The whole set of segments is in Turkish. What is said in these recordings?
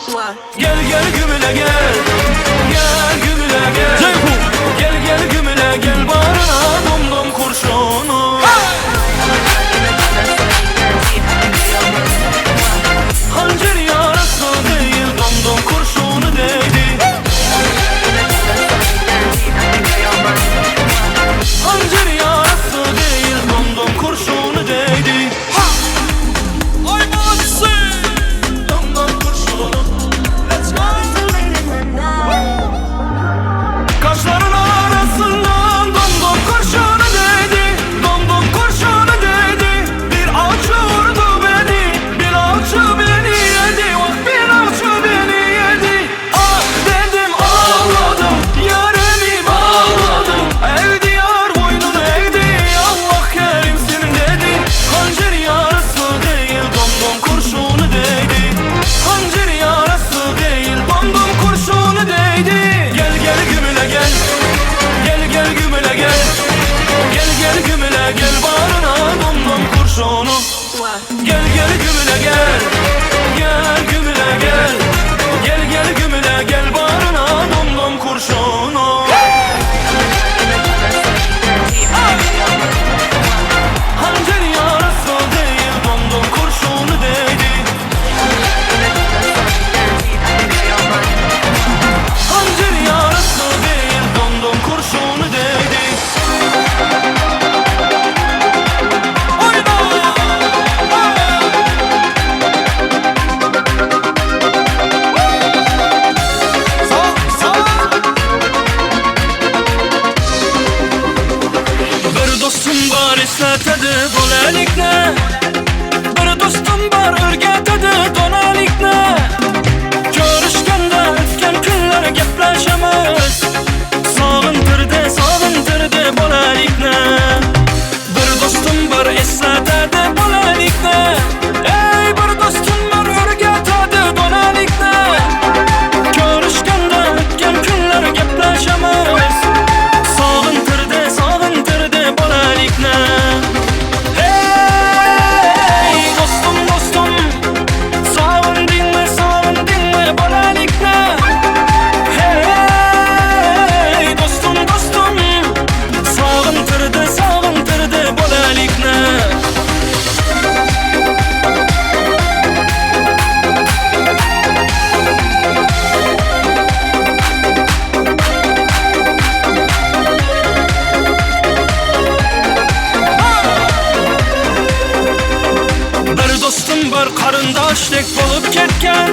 Gel gel gümüle gel, gel gümüle gel. Gel gel gümüle gel, bağrına domdom kurşunu. Hançer yarası değil, domdom kurşunu değdi. Hançer yarası değil, domdom kurşunu değdi. Ay matsi, domdom kurşunu. Let's go. Kaşların arasından domdom kurşunu değdi. Domdom kurşunu değdi. Bir avcı vurdu beni, bir avcı beni yedi. Bak bir avcı beni yedi. Ah dedim ağladım, yaremi bağladım. Evdi yar boynunu eğdi, Allah kerimsin dedi. Hançer yarası değil, domdom kurşunu değdi. Hançer yarası değil, domdom kurşunu değdi. Gel gel gümüle gel, gel gel gümüle gel. Gel gel gümüle gel, bağrına domdom kurşunu. Gel gel gümüle gel, gel gümüle gel. Gel gel gümüle gel, bağrına domdom kurşunu. Hançer yarası değil, domdom kurşunu değdi. Hançer yarası değil, domdom kurşunu değdi. Oyna! Bir dostum var eslatadi bolalikni. Bir dostum var o'rgatadi donalikni. Ko'rishganda o'tgan kunlar gaplashamiz. Sog'intirdi bolalikni. Bir dostum var eslatadi bolalikni. Ey bir dostum var o'rgatadi donalikni. Ko'rishganda o'tgan kunlar gaplashamiz. Sog'intirdi bolalikni. Hey dostum dostum, sog'indingmi bolalikni. Hey dostum dostum, sog'intirdi bolalikni. Bir dostum var qarindoshdek bo'lib ketgan.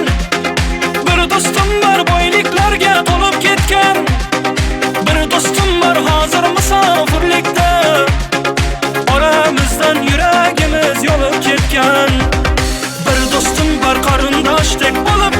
Bir dostum var boyliklarga to'lib ketgan. Bir dostum var hozir musofirlikda. Oramizdan yuragimiz yo'lib ketgan. Bir dostum var qarindoshdek bo'lib